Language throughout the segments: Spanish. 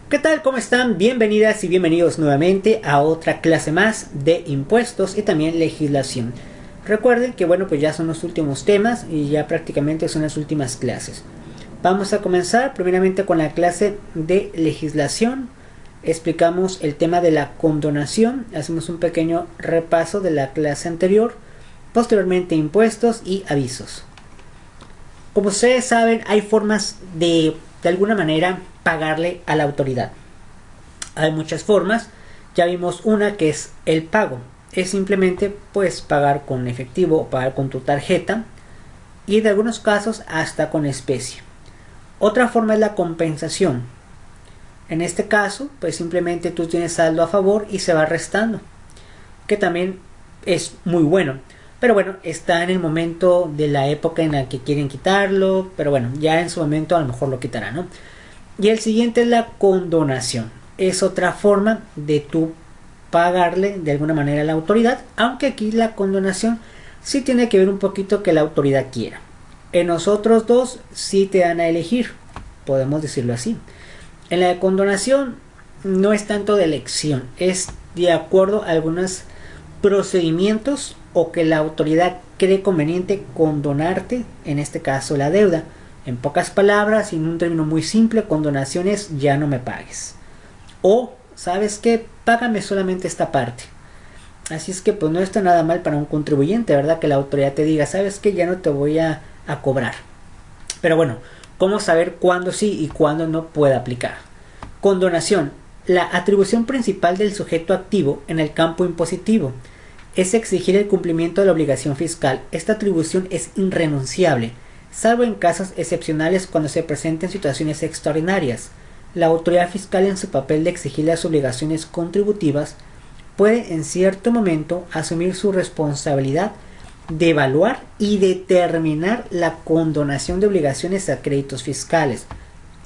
¿Qué tal? ¿Cómo están? Bienvenidas y bienvenidos nuevamente a otra clase más de impuestos y también legislación. Recuerden que pues ya son los últimos temas y ya prácticamente son las últimas clases. Vamos a comenzar primeramente con la clase de legislación. Explicamos el tema de la condonación, hacemos un pequeño repaso de la clase anterior, posteriormente impuestos y avisos. Como ustedes saben, hay formas de alguna manera pagarle a la autoridad. Hay muchas formas. Ya vimos una que es el pago. Es simplemente pagar con efectivo o pagar con tu tarjeta, y en algunos casos hasta con especie. Otra forma es la compensación. En este caso simplemente tú tienes saldo a favor y se va restando, que también es muy bueno. Pero está en el momento de la época en la que quieren quitarlo, pero ya en su momento a lo mejor lo quitarán, ¿no? Y el siguiente es la condonación. Es otra forma de tú pagarle de alguna manera a la autoridad, aunque aquí la condonación sí tiene que ver un poquito que la autoridad quiera. En los otros dos sí te dan a elegir, podemos decirlo así. En la de condonación no es tanto de elección, es de acuerdo a algunos procedimientos o que la autoridad cree conveniente condonarte, en este caso la deuda. En pocas palabras y en un término muy simple, condonación es ya no me pagues. O, ¿sabes qué? Págame solamente esta parte. Así es que no está nada mal para un contribuyente, ¿verdad? Que la autoridad te diga, ¿sabes qué? Ya no te voy a cobrar. Pero ¿cómo saber cuándo sí y cuándo no puede aplicar? Condonación. La atribución principal del sujeto activo en el campo impositivo es exigir el cumplimiento de la obligación fiscal. Esta atribución es irrenunciable, salvo en casos excepcionales cuando se presenten situaciones extraordinarias. La autoridad fiscal, en su papel de exigir las obligaciones contributivas, puede en cierto momento asumir su responsabilidad de evaluar y determinar la condonación de obligaciones a créditos fiscales,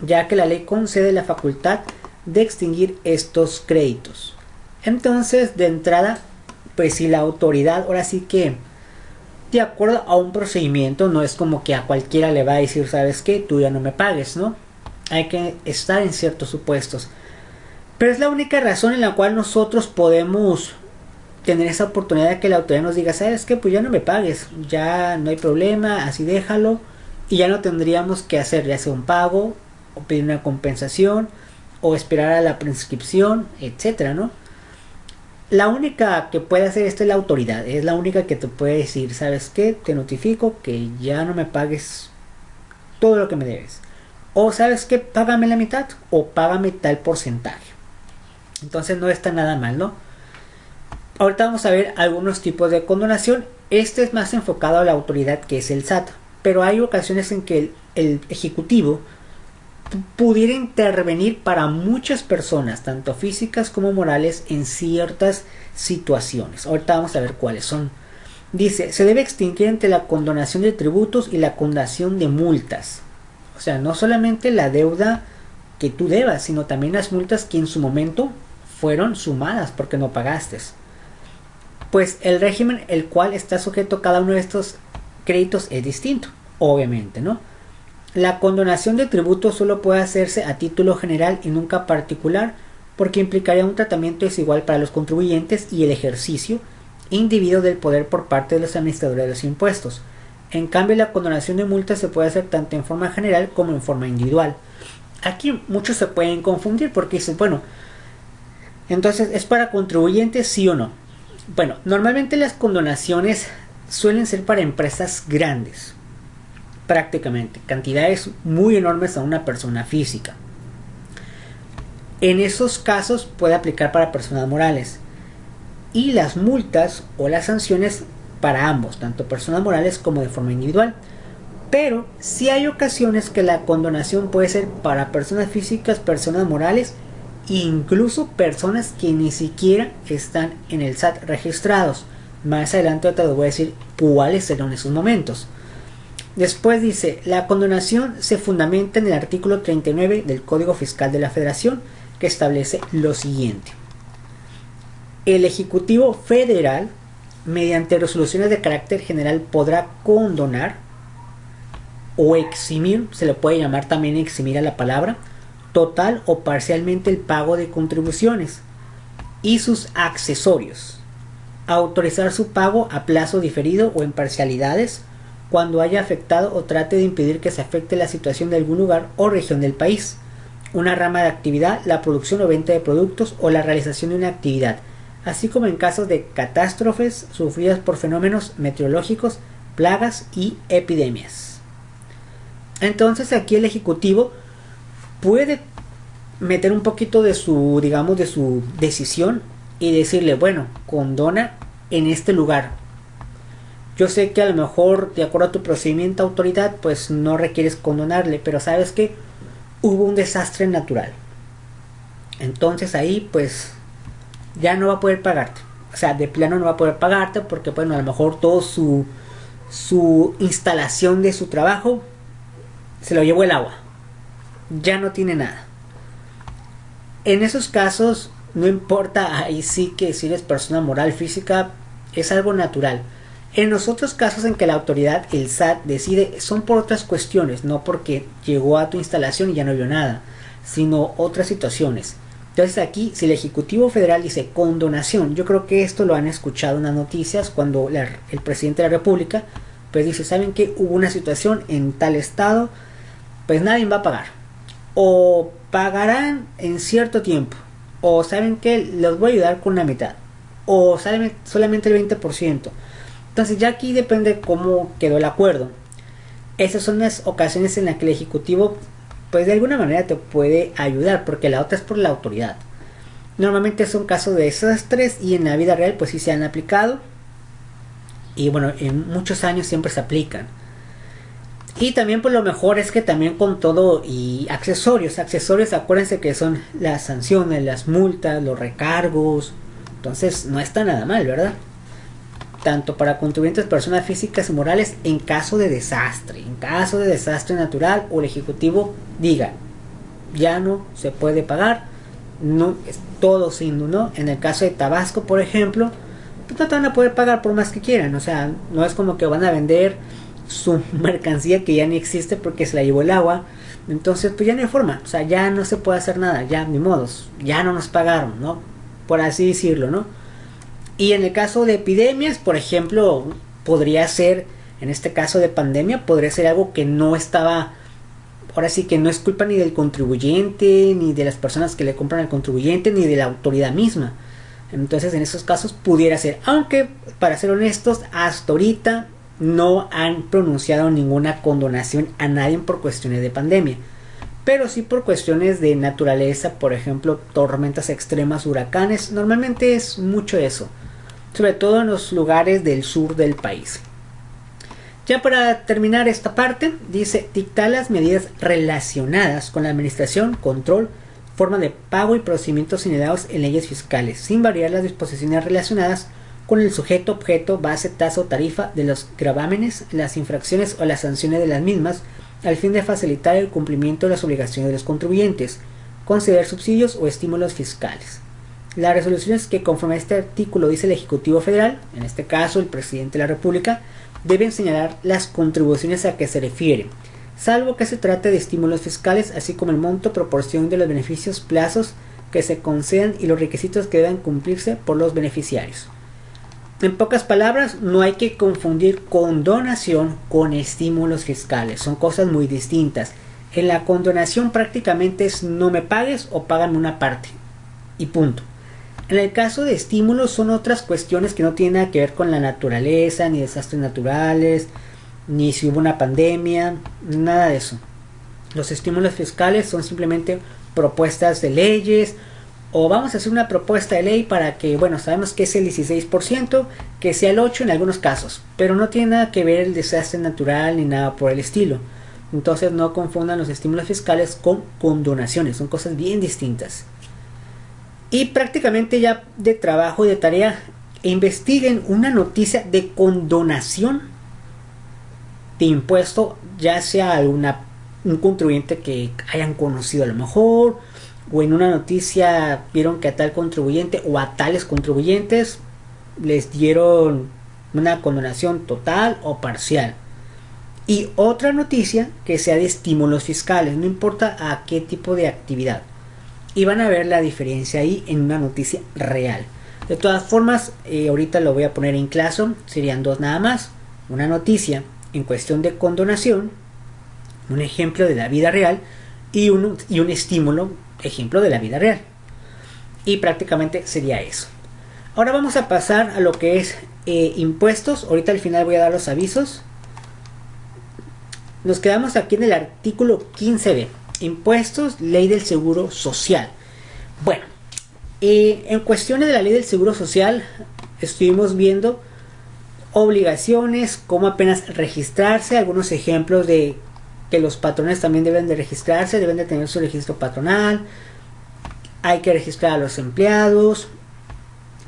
ya que la ley concede la facultad de extinguir estos créditos. Entonces, de entrada, si la autoridad ahora sí que de acuerdo a un procedimiento, no es como que a cualquiera le va a decir, ¿sabes qué? Tú ya no me pagues, ¿no? Hay que estar en ciertos supuestos. Pero es la única razón en la cual nosotros podemos tener esa oportunidad de que la autoridad nos diga, ¿sabes qué? Pues ya no me pagues, ya no hay problema, así déjalo, y ya no tendríamos que hacer ya sea un pago, o pedir una compensación, o esperar a la prescripción, etcétera, ¿no? La única que puede hacer esto es la autoridad. Es la única que te puede decir, ¿sabes qué? Te notifico que ya no me pagues todo lo que me debes. O ¿sabes qué? Págame la mitad o págame tal porcentaje. Entonces no está nada mal, ¿no? Ahorita vamos a ver algunos tipos de condonación. Este es más enfocado a la autoridad, que es el SAT. Pero hay ocasiones en que el ejecutivo pudiera intervenir para muchas personas, tanto físicas como morales, en ciertas situaciones. Ahorita vamos a ver cuáles son. Dice, se debe extinguir entre la condonación de tributos y la condonación de multas. O sea, no solamente la deuda que tú debas, sino también las multas que en su momento fueron sumadas porque no pagaste. Pues el régimen el cual está sujeto cada uno de estos créditos es distinto, obviamente, ¿no? La condonación de tributos solo puede hacerse a título general y nunca particular, porque implicaría un tratamiento desigual para los contribuyentes y el ejercicio indebido del poder por parte de los administradores de los impuestos. En cambio, la condonación de multas se puede hacer tanto en forma general como en forma individual. Aquí muchos se pueden confundir porque dicen, entonces, ¿es para contribuyentes sí o no? Normalmente las condonaciones suelen ser para empresas grandes, prácticamente, cantidades muy enormes a una persona física. En esos casos puede aplicar para personas morales, y las multas o las sanciones para ambos, tanto personas morales como de forma individual. Pero sí hay ocasiones que la condonación puede ser para personas físicas, personas morales, incluso personas que ni siquiera están en el SAT registrados. Más adelante te voy a decir cuáles serán esos momentos. Después dice, la condonación se fundamenta en el artículo 39 del Código Fiscal de la Federación, que establece lo siguiente. El Ejecutivo Federal, mediante resoluciones de carácter general, podrá condonar o eximir, se le puede llamar también eximir a la palabra, total o parcialmente el pago de contribuciones y sus accesorios. Autorizar su pago a plazo diferido o en parcialidades cuando haya afectado o trate de impedir que se afecte la situación de algún lugar o región del país, una rama de actividad, la producción o venta de productos o la realización de una actividad, así como en casos de catástrofes sufridas por fenómenos meteorológicos, plagas y epidemias. Entonces aquí el Ejecutivo puede meter un poquito de su, digamos, de su decisión y decirle, bueno, condona en este lugar. Yo sé que a lo mejor, de acuerdo a tu procedimiento autoridad, pues no requieres condonarle, pero sabes que hubo un desastre natural. Entonces ahí pues ya no va a poder pagarte. O sea, de plano no va a poder pagarte porque, bueno, a lo mejor todo su instalación de su trabajo se lo llevó el agua. Ya no tiene nada. En esos casos no importa, ahí sí que si eres persona moral, física, es algo natural. En los otros casos en que la autoridad, el SAT, decide, son por otras cuestiones, no porque llegó a tu instalación y ya no vio nada, sino otras situaciones. Entonces aquí, si el Ejecutivo Federal dice condonación, yo creo que esto lo han escuchado en las noticias cuando el presidente de la República pues dice, ¿saben qué? Hubo una situación en tal estado, pues nadie va a pagar. O pagarán en cierto tiempo, o ¿saben qué? Los voy a ayudar con la mitad, o solamente el 20%. Entonces ya aquí depende cómo quedó el acuerdo. Esas son las ocasiones en las que el Ejecutivo pues de alguna manera te puede ayudar, porque la otra es por la autoridad. Normalmente son casos de desastres y en la vida real pues sí se han aplicado. Y bueno, en muchos años siempre se aplican. Y también pues lo mejor es que también con todo y accesorios, acuérdense que son las sanciones, las multas, los recargos. Entonces no está nada mal, ¿verdad? Tanto para contribuyentes, personas físicas y morales en caso de desastre natural o el Ejecutivo diga ya no se puede pagar, no es todo se inundó. En el caso de Tabasco, por ejemplo, pues no te van a poder pagar por más que quieran, o sea, no es como que van a vender su mercancía que ya ni existe porque se la llevó el agua, entonces pues ya no hay forma, o sea, ya no se puede hacer nada, ya ni modos, ya no nos pagaron, ¿no? Por así decirlo, ¿no? Y en el caso de epidemias, por ejemplo, podría ser, en este caso de pandemia, podría ser algo que no estaba, ahora sí que no es culpa ni del contribuyente, ni de las personas que le compran al contribuyente, ni de la autoridad misma. Entonces en esos casos pudiera ser, aunque para ser honestos, hasta ahorita no han pronunciado ninguna condonación a nadie por cuestiones de pandemia. Pero sí por cuestiones de naturaleza, por ejemplo, tormentas extremas, huracanes, normalmente es mucho eso, sobre todo en los lugares del sur del país. Ya para terminar esta parte, dice, dictar las medidas relacionadas con la administración, control, forma de pago y procedimientos señalados en leyes fiscales, sin variar las disposiciones relacionadas con el sujeto, objeto, base, tasa o tarifa de los gravámenes, las infracciones o las sanciones de las mismas, al fin de facilitar el cumplimiento de las obligaciones de los contribuyentes, conceder subsidios o estímulos fiscales. Las resoluciones que conforme a este artículo dice el Ejecutivo Federal, en este caso el Presidente de la República, deben señalar las contribuciones a que se refieren, salvo que se trate de estímulos fiscales, así como el monto, proporción de los beneficios, plazos que se concedan y los requisitos que deban cumplirse por los beneficiarios. En pocas palabras, no hay que confundir condonación con estímulos fiscales. Son cosas muy distintas. En la condonación prácticamente es no me pagues o págame una parte. Y punto. En el caso de estímulos son otras cuestiones que no tienen nada que ver con la naturaleza, ni desastres naturales, ni si hubo una pandemia, nada de eso. Los estímulos fiscales son simplemente propuestas de leyes, o vamos a hacer una propuesta de ley para que, bueno, sabemos que es el 16%, que sea el 8% en algunos casos, pero no tiene nada que ver el desastre natural ni nada por el estilo. Entonces no confundan los estímulos fiscales con condonaciones, son cosas bien distintas. Y prácticamente ya de trabajo y de tarea, investiguen una noticia de condonación de impuesto, ya sea un contribuyente que hayan conocido a lo mejor, o en una noticia vieron que a tal contribuyente o a tales contribuyentes les dieron una condonación total o parcial. Y otra noticia que sea de estímulos fiscales, no importa a qué tipo de actividad. Y van a ver la diferencia ahí en una noticia real. De todas formas, ahorita lo voy a poner en clase, serían dos nada más. Una noticia en cuestión de condonación, un ejemplo de la vida real, y un estímulo, ejemplo de la vida real. Y prácticamente sería eso. Ahora vamos a pasar a lo que es impuestos. Ahorita al final voy a dar los avisos. Nos quedamos aquí en el artículo 15b. Impuestos, ley del seguro social. Bueno, en cuestiones de la ley del seguro social estuvimos viendo obligaciones, cómo apenas registrarse, algunos ejemplos de que los patrones también deben de registrarse, deben de tener su registro patronal, hay que registrar a los empleados.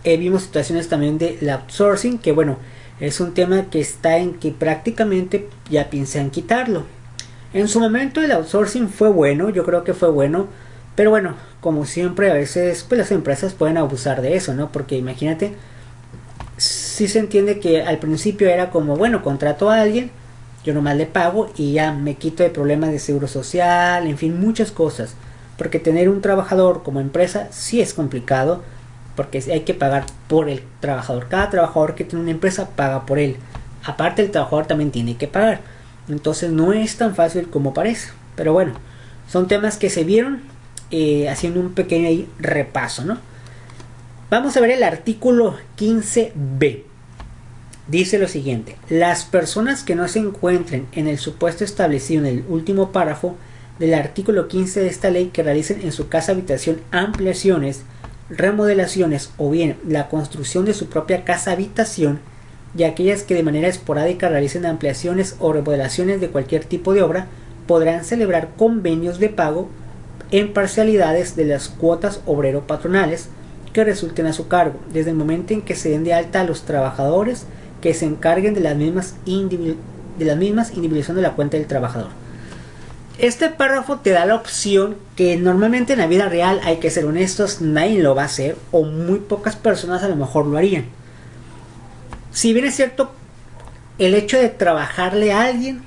Vimos situaciones también del outsourcing, que bueno, es un tema que está en que prácticamente ya piensan quitarlo. En su momento el outsourcing fue bueno, yo creo que fue bueno, pero bueno, como siempre a veces pues las empresas pueden abusar de eso, ¿no? Porque imagínate, si se entiende que al principio era como, bueno, contrato a alguien, yo nomás le pago y ya me quito de problemas de seguro social, en fin, muchas cosas. Porque tener un trabajador como empresa sí es complicado, porque hay que pagar por el trabajador. Cada trabajador que tiene una empresa paga por él. Aparte el trabajador también tiene que pagar. Entonces no es tan fácil como parece. Pero bueno, son temas que se vieron haciendo un pequeño ahí repaso, ¿no? Vamos a ver el artículo 15b. Dice lo siguiente: las personas que no se encuentren en el supuesto establecido en el último párrafo del artículo 15 de esta ley, que realicen en su casa habitación ampliaciones, remodelaciones o bien la construcción de su propia casa habitación, y aquellas que de manera esporádica realicen ampliaciones o remodelaciones de cualquier tipo de obra, podrán celebrar convenios de pago en parcialidades de las cuotas obrero patronales que resulten a su cargo, desde el momento en que se den de alta a los trabajadores que se encarguen de las mismas individualización de la cuenta del trabajador. Este párrafo te da la opción que normalmente en la vida real, hay que ser honestos, nadie lo va a hacer, o muy pocas personas a lo mejor lo harían. Si bien es cierto, el hecho de trabajarle a alguien,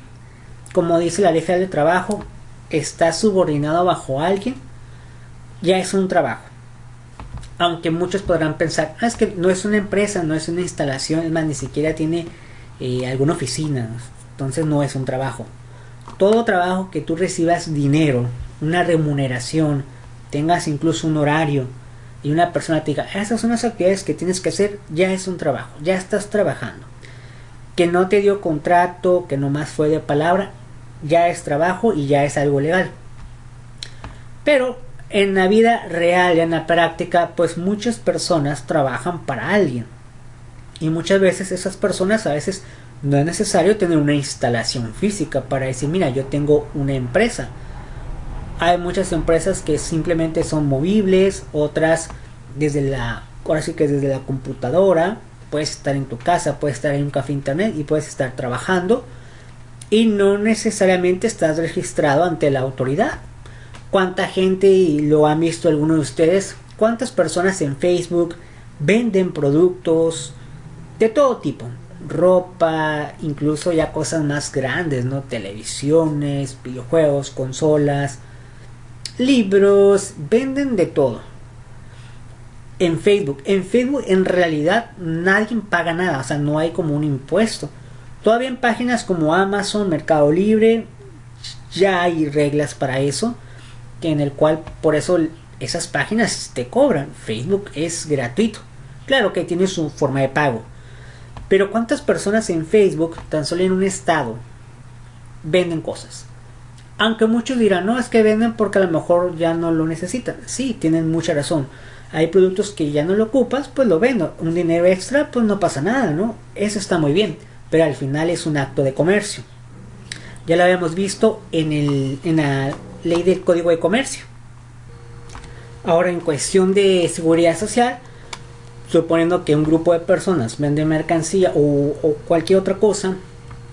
como dice la ley federal de trabajo, está subordinado bajo alguien, ya es un trabajo. Aunque muchos podrán pensar, es que no es una empresa, no es una instalación, es más, ni siquiera tiene alguna oficina, entonces no es un trabajo. Todo trabajo que tú recibas dinero, una remuneración, tengas incluso un horario y una persona te diga, esas son las actividades que tienes que hacer, ya es un trabajo, ya estás trabajando. Que no te dio contrato, que nomás fue de palabra, ya es trabajo y ya es algo legal. Pero en la vida real, en la práctica, pues muchas personas trabajan para alguien. Y muchas veces esas personas, a veces no es necesario tener una instalación física para decir, mira, yo tengo una empresa. Hay muchas empresas que simplemente son movibles, otras ahora sí que desde la computadora, puedes estar en tu casa, puedes estar en un café internet y puedes estar trabajando y no necesariamente estás registrado ante la autoridad. ¿Cuánta gente, y lo han visto algunos de ustedes, cuántas personas en Facebook venden productos de todo tipo? Ropa, incluso ya cosas más grandes, ¿no? Televisiones, videojuegos, consolas, libros, venden de todo. En Facebook en realidad nadie paga nada, o sea, no hay como un impuesto. Todavía en páginas como Amazon, Mercado Libre, ya hay reglas para eso, que en el cual por eso esas páginas te cobran. Facebook es gratuito, claro que tiene su forma de pago. Pero ¿cuántas personas en Facebook, tan solo en un estado, venden cosas? Aunque muchos dirán, no, es que venden porque a lo mejor ya no lo necesitan. Sí, tienen mucha razón. Hay productos que ya no lo ocupas, pues lo vendo. Un dinero extra, pues no pasa nada, ¿no? Eso está muy bien. Pero al final es un acto de comercio. Ya lo habíamos visto en la ley del Código de Comercio. Ahora, en cuestión de seguridad social, suponiendo que un grupo de personas vende mercancía o cualquier otra cosa,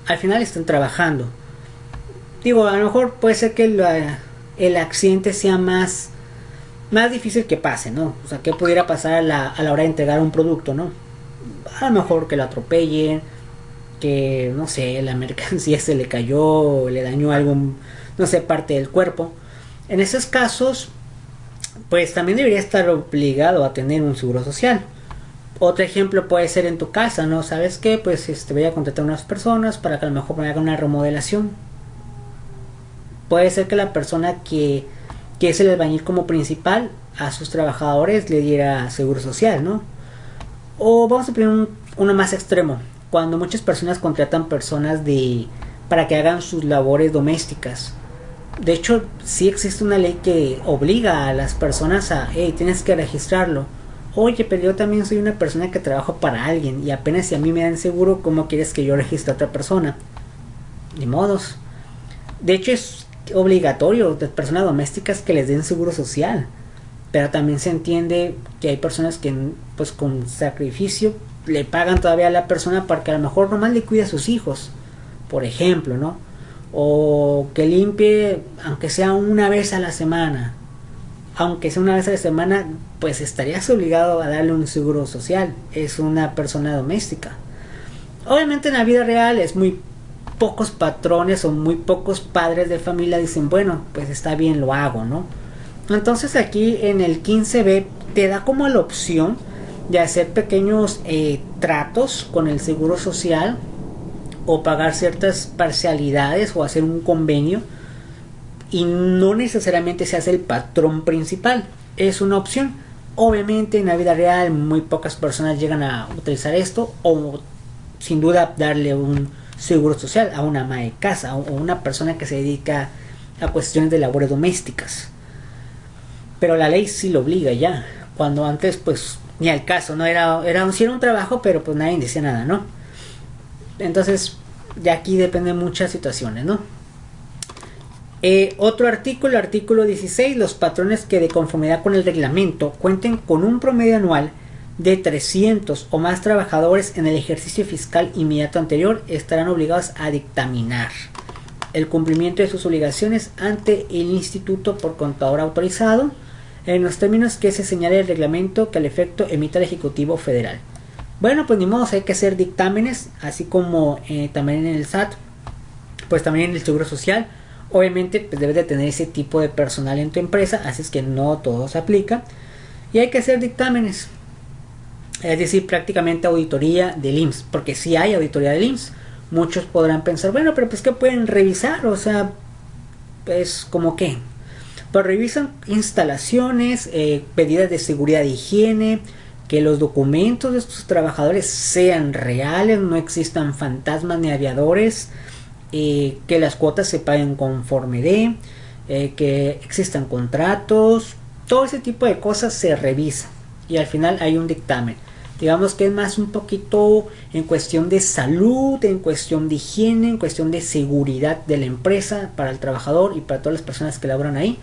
al final están trabajando. Digo, a lo mejor puede ser que el accidente sea más difícil que pase, ¿no? O sea, que pudiera pasar a la hora de entregar un producto, ¿no? A lo mejor que lo atropellen, porque, no sé, la mercancía se le cayó, le dañó algún, no sé, parte del cuerpo. En esos casos, pues también debería estar obligado a tener un seguro social. Otro ejemplo puede ser en tu casa, ¿no? ¿Sabes qué? Pues voy a contratar a unas personas para que a lo mejor me hagan una remodelación. Puede ser que la persona que es el albañil como principal a sus trabajadores le diera seguro social, ¿no? O vamos a poner uno más extremo, cuando muchas personas contratan personas para que hagan sus labores domésticas. De hecho, sí existe una ley que obliga a las personas a, hey, tienes que registrarlo. Oye, pero yo también soy una persona que trabaja para alguien y apenas si a mí me dan seguro, ¿cómo quieres que yo registre a otra persona? Ni modos. De hecho, es obligatorio de personas domésticas que les den seguro social. Pero también se entiende que hay personas que pues con sacrificio le pagan todavía a la persona para que a lo mejor nomás le cuide a sus hijos, por ejemplo, ¿no? O que limpie aunque sea una vez a la semana. Aunque sea una vez a la semana, pues estarías obligado a darle un seguro social. Es una persona doméstica. Obviamente en la vida real es muy pocos patrones o muy pocos padres de familia dicen, bueno, pues está bien, lo hago, ¿no? Entonces aquí en el 15B te da como la opción de hacer pequeños tratos con el seguro social o pagar ciertas parcialidades o hacer un convenio, y no necesariamente se hace el patrón principal, es una opción. Obviamente en la vida real muy pocas personas llegan a utilizar esto, o sin duda darle un seguro social a una ama de casa o una persona que se dedica a cuestiones de labores domésticas. Pero la ley sí lo obliga ya, cuando antes pues ni al caso, no sí era un trabajo, pero pues nadie decía nada, ¿no? Entonces ya aquí depende de muchas situaciones, ¿no? Otro artículo, artículo 16, los patrones que de conformidad con el reglamento cuenten con un promedio anual de 300 o más trabajadores en el ejercicio fiscal inmediato anterior estarán obligados a dictaminar el cumplimiento de sus obligaciones ante el instituto por contador autorizado en los términos que se señale el reglamento que al efecto emita el Ejecutivo Federal. Bueno, pues ni modo, hay que hacer dictámenes, así como también en el SAT, pues también en el Seguro Social. Obviamente pues debes de tener ese tipo de personal en tu empresa, así es que no todo se aplica. Y hay que hacer dictámenes, es decir, prácticamente auditoría del IMSS, porque si hay auditoría del IMSS. Muchos podrán pensar, bueno, pero pues ¿qué pueden revisar? O sea, pues como que pues revisan instalaciones, medidas de seguridad e higiene, que los documentos de estos trabajadores sean reales, no existan fantasmas ni aviadores, que las cuotas se paguen conforme que existan contratos, todo ese tipo de cosas se revisa y al final hay un dictamen. Digamos que es más un poquito en cuestión de salud, en cuestión de higiene, en cuestión de seguridad de la empresa para el trabajador y para todas las personas que laboran ahí.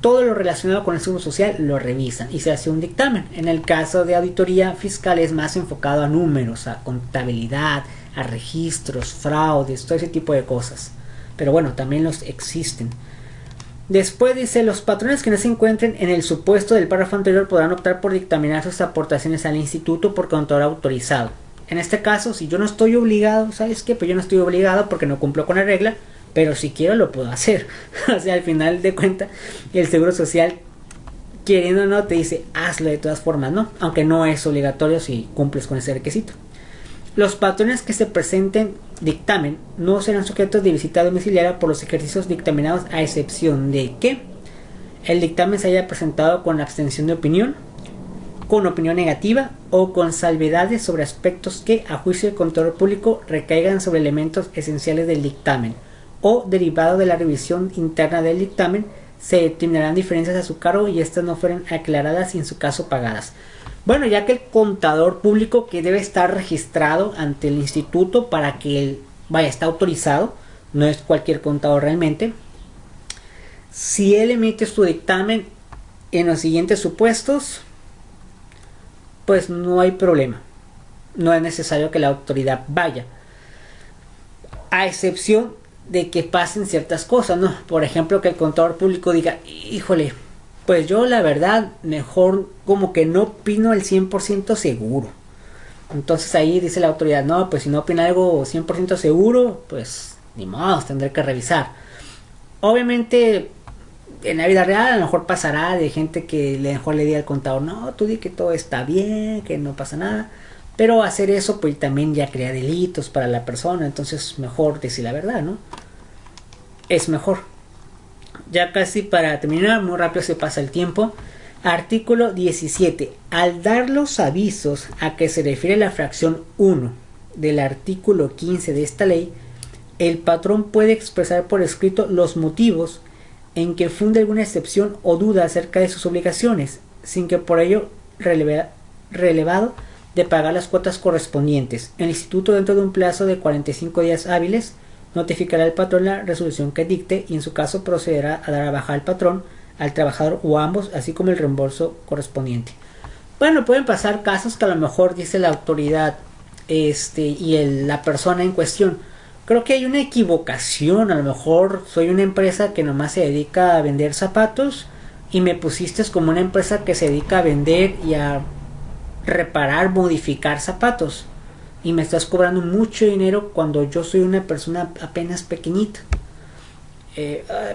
Todo lo relacionado con el seguro social lo revisan y se hace un dictamen. En el caso de auditoría fiscal es más enfocado a números, a contabilidad, a registros, fraudes, todo ese tipo de cosas. Pero bueno, también los existen. Después dice, los patrones que no se encuentren en el supuesto del párrafo anterior podrán optar por dictaminar sus aportaciones al instituto por contador autorizado. En este caso, si yo no estoy obligado, ¿sabes qué? Pues yo no estoy obligado porque no cumplo con la regla, pero si quiero lo puedo hacer. O sea, al final de cuentas, el Seguro Social, queriendo o no, te dice, hazlo de todas formas, ¿no? Aunque no es obligatorio si cumples con ese requisito. Los patrones que se presenten dictamen no serán sujetos de visita domiciliaria por los ejercicios dictaminados, a excepción de que el dictamen se haya presentado con abstención de opinión, con opinión negativa o con salvedades sobre aspectos que, a juicio del contador público, recaigan sobre elementos esenciales del dictamen, o derivado de la revisión interna del dictamen, se determinarán diferencias a su cargo y estas no fueron aclaradas y en su caso pagadas. Bueno, ya que el contador público, que debe estar registrado ante el instituto para que él está autorizado, no es cualquier contador realmente, si él emite su dictamen en los siguientes supuestos, pues no hay problema, no es necesario que la autoridad vaya, a excepción de que pasen ciertas cosas, ¿no? Por ejemplo, que el contador público diga, híjole, pues yo la verdad mejor como que no opino al 100% seguro. Entonces ahí dice la autoridad, no, pues si no opina algo 100% seguro, pues ni modo, tendré que revisar. Obviamente en la vida real a lo mejor pasará de gente que le mejor le diga al contador, no, tú di que todo está bien, que no pasa nada. Pero hacer eso pues también ya crea delitos para la persona, entonces mejor decir la verdad, ¿no? Es mejor. Ya casi para terminar, muy rápido se pasa el tiempo. Artículo 17. Al dar los avisos a que se refiere la fracción 1 del artículo 15 de esta ley, el patrón puede expresar por escrito los motivos en que funde alguna excepción o duda acerca de sus obligaciones, sin que por ello relevado de pagar las cuotas correspondientes. El instituto, dentro de un plazo de 45 días hábiles, notificará al patrón la resolución que dicte y en su caso procederá a dar a baja al patrón, al trabajador o a ambos, así como el reembolso correspondiente. Bueno, pueden pasar casos que a lo mejor dice la autoridad la persona en cuestión, creo que hay una equivocación, a lo mejor soy una empresa que nomás se dedica a vender zapatos y me pusiste como una empresa que se dedica a vender y a reparar, modificar zapatos y me estás cobrando mucho dinero cuando yo soy una persona apenas pequeñita.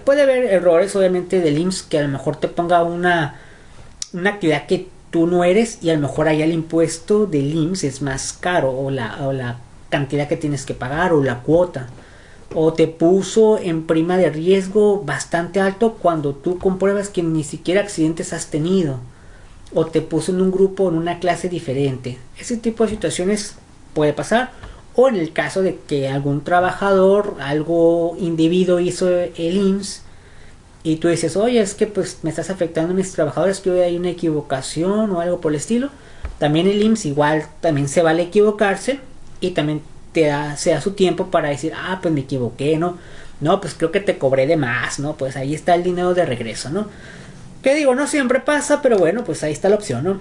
Puede haber errores obviamente del IMSS que a lo mejor te ponga una actividad que tú no eres y a lo mejor allá el impuesto del IMSS es más caro o la cantidad que tienes que pagar o la cuota, o te puso en prima de riesgo bastante alto cuando tú compruebas que ni siquiera accidentes has tenido, o te puso en un grupo o en una clase diferente. Ese tipo de situaciones puede pasar, o en el caso de que algún trabajador, algo individuo hizo el IMSS y tú dices, oye, es que pues me estás afectando a mis trabajadores, que hoy hay una equivocación o algo por el estilo. También el IMSS igual también se vale equivocarse y también se da su tiempo para decir, ah, pues me equivoqué, ¿no? No, pues creo que te cobré de más, ¿no? Pues ahí está el dinero de regreso, ¿no? Que digo, no siempre pasa, pero bueno, pues ahí está la opción, ¿no?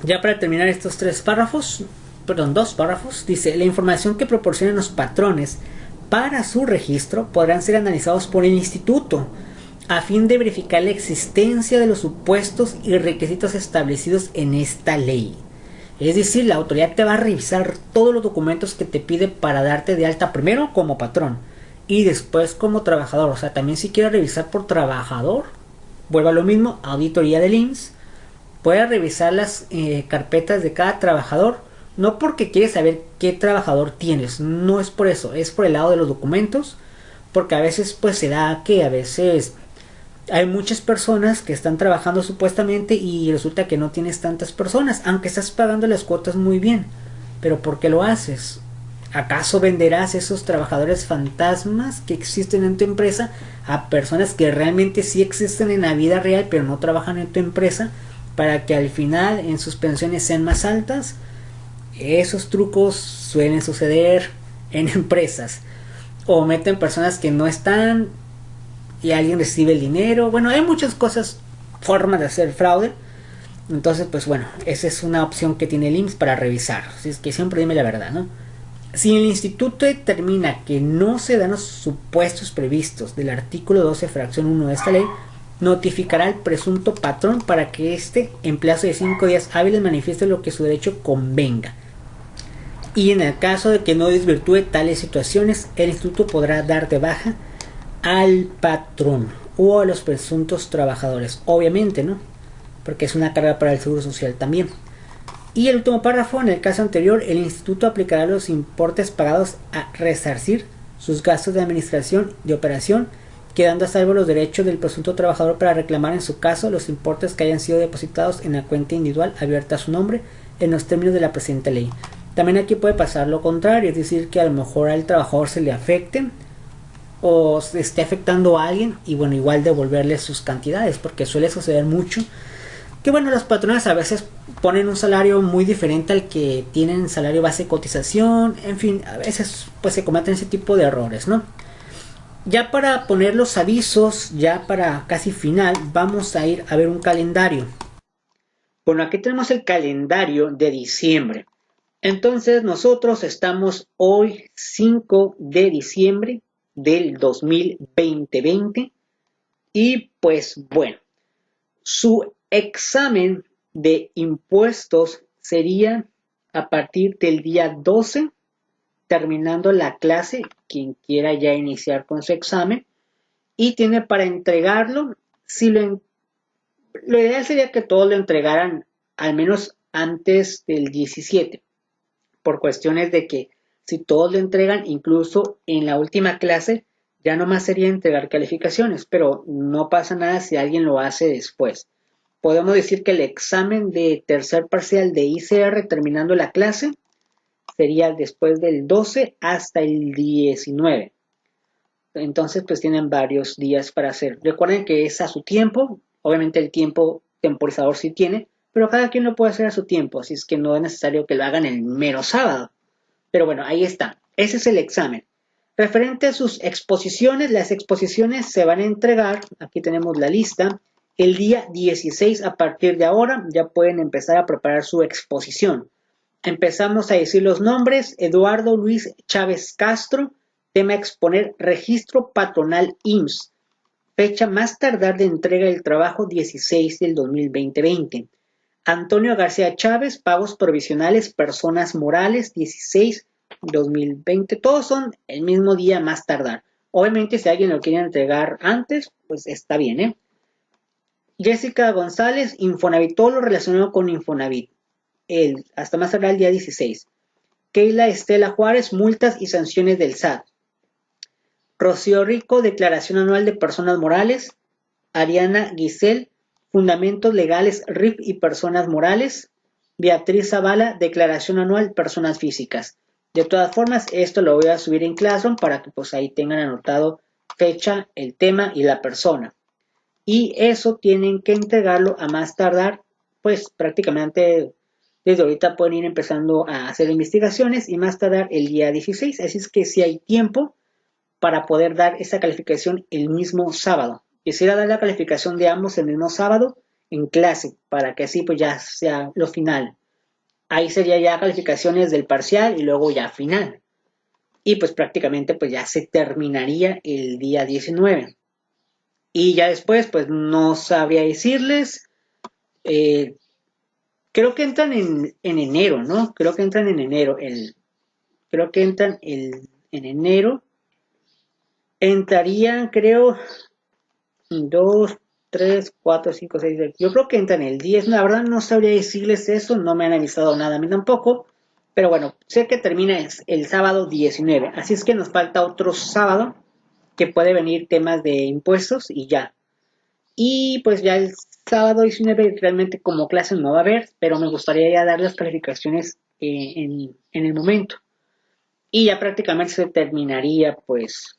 Ya para terminar estos dos párrafos, dice, la información que proporcionan los patrones para su registro podrán ser analizados por el instituto a fin de verificar la existencia de los supuestos y requisitos establecidos en esta ley. Es decir, la autoridad te va a revisar todos los documentos que te pide para darte de alta primero como patrón y después como trabajador. O sea, también si quiere revisar por trabajador, vuelva a lo mismo, auditoría del IMSS, puede revisar las carpetas de cada trabajador, no porque quiere saber qué trabajador tienes, no es por eso, es por el lado de los documentos, porque a veces pues se da que a veces hay muchas personas que están trabajando supuestamente y resulta que no tienes tantas personas, aunque estás pagando las cuotas muy bien. Pero ¿por qué lo haces? ¿Acaso venderás esos trabajadores fantasmas que existen en tu empresa a personas que realmente sí existen en la vida real pero no trabajan en tu empresa para que al final en sus pensiones sean más altas? Esos trucos suelen suceder en empresas. O meten personas que no están y alguien recibe el dinero. Bueno, hay muchas cosas, formas de hacer fraude. Entonces, pues bueno, esa es una opción que tiene el IMSS para revisar. Así es que siempre dime la verdad, ¿no? Si el instituto determina que no se dan los supuestos previstos del artículo 12, fracción 1 de esta ley, notificará al presunto patrón para que éste, en plazo de 5 días hábiles, manifieste lo que su derecho convenga. Y en el caso de que no desvirtúe tales situaciones, el instituto podrá dar de baja al patrón o a los presuntos trabajadores, obviamente, ¿no? Porque es una carga para el seguro social también. Y el último párrafo, en el caso anterior, el instituto aplicará los importes pagados a resarcir sus gastos de administración de operación, quedando a salvo los derechos del presunto trabajador para reclamar en su caso los importes que hayan sido depositados en la cuenta individual abierta a su nombre en los términos de la presente ley. También aquí puede pasar lo contrario, es decir, que a lo mejor al trabajador se le afecte o se esté afectando a alguien y bueno, igual devolverle sus cantidades, porque suele suceder mucho que bueno, los patrones a veces ponen un salario muy diferente al que tienen salario base de cotización, en fin, a veces pues se cometen ese tipo de errores, ¿no? Ya para poner los avisos, ya para casi final, vamos a ir a ver un calendario. Bueno, aquí tenemos el calendario de diciembre. Entonces nosotros estamos hoy 5 de diciembre del 2020 y pues bueno, su examen de impuestos sería a partir del día 12, terminando la clase, quien quiera ya iniciar con su examen, y tiene para entregarlo, lo ideal sería que todos lo entregaran al menos antes del 17, por cuestiones de que si todos lo entregan, incluso en la última clase, ya nomás sería entregar calificaciones, pero no pasa nada si alguien lo hace después. Podemos decir que el examen de tercer parcial de ICR terminando la clase sería después del 12 hasta el 19. Entonces, pues tienen varios días para hacer. Recuerden que es a su tiempo. Obviamente el tiempo temporizador sí tiene, pero cada quien lo puede hacer a su tiempo. Así es que no es necesario que lo hagan el mero sábado. Pero bueno, ahí está. Ese es el examen. Referente a sus exposiciones, las exposiciones se van a entregar, aquí tenemos la lista, el día 16 a partir de ahora ya pueden empezar a preparar su exposición. Empezamos a decir los nombres: Eduardo Luis Chávez Castro, tema a exponer registro patronal IMSS, fecha más tardar de entrega del trabajo 16 del 2020. Antonio García Chávez, pagos provisionales, personas morales, 16 2020. Todos son el mismo día más tardar. Obviamente, si alguien lo quiere entregar antes, pues está bien, ¿eh? Jessica González, Infonavit, todo lo relacionado con Infonavit. Hasta más tardar el día 16. Keila Estela Juárez, multas y sanciones del SAT. Rocío Rico, declaración anual de personas morales. Ariana Giselle, fundamentos legales RIF y personas morales. Beatriz Zavala, declaración anual personas físicas. De todas formas, esto lo voy a subir en Classroom para que pues ahí tengan anotado fecha, el tema y la persona. Y eso tienen que entregarlo a más tardar, pues prácticamente desde ahorita pueden ir empezando a hacer investigaciones y más tardar el día 16. Así es que si hay tiempo para poder dar esa calificación el mismo sábado. Quisiera dar la calificación de ambos el mismo sábado en clase, para que así pues ya sea lo final. Ahí sería ya calificaciones del parcial y luego ya final. Y pues prácticamente pues ya se terminaría el día 19. Y ya después pues no sabría decirles, creo que entran en enero, ¿no? Creo que entran en enero, en enero. Entrarían, creo, 2, 3, 4, 5, 6, 7. Yo creo que entran el 10. La verdad no sabría decirles eso, no me han avisado nada a mí tampoco. Pero bueno, sé que termina el sábado 19. Así es que nos falta otro sábado que puede venir temas de impuestos y ya. Y pues ya el sábado 19 realmente como clase no va a haber, pero me gustaría ya dar las calificaciones en el momento. Y ya prácticamente se terminaría pues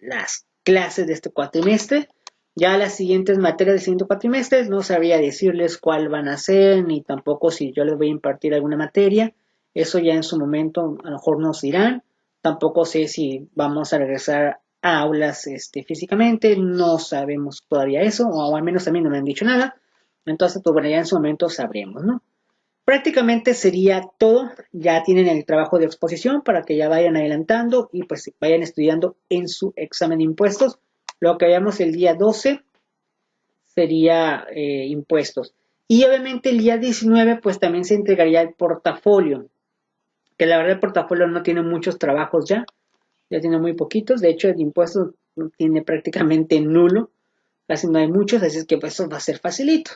las clases de este cuatrimestre. Ya las siguientes materias del siguiente cuatrimestre no sabría decirles cuál van a ser, ni tampoco si yo les voy a impartir alguna materia. Eso ya en su momento a lo mejor nos dirán. Tampoco sé si vamos a regresar a aulas físicamente, no sabemos todavía eso, o al menos a mí no me han dicho nada. Entonces, pues bueno, ya en su momento sabremos, ¿no? Prácticamente sería todo. Ya tienen el trabajo de exposición para que ya vayan adelantando y pues vayan estudiando en su examen de impuestos. Lo que veamos el día 12 sería impuestos. Y obviamente el día 19 pues también se entregaría el portafolio. Que la verdad el portafolio no tiene muchos trabajos ya tiene muy poquitos. De hecho el impuesto tiene prácticamente nulo. Casi no hay muchos, así es que pues eso va a ser facilito.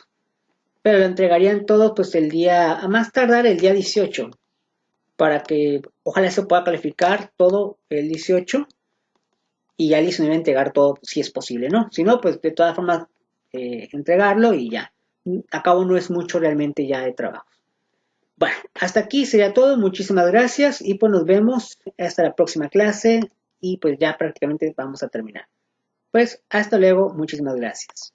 Pero lo entregarían todo pues el día, a más tardar el día 18, para que ojalá se pueda calificar todo el 18 y ya el 19 entregar todo si es posible, ¿no? Si no, pues de todas formas entregarlo y ya. A cabo no es mucho realmente ya de trabajo. Bueno, hasta aquí sería todo. Muchísimas gracias y pues nos vemos hasta la próxima clase y pues ya prácticamente vamos a terminar. Pues hasta luego, muchísimas gracias.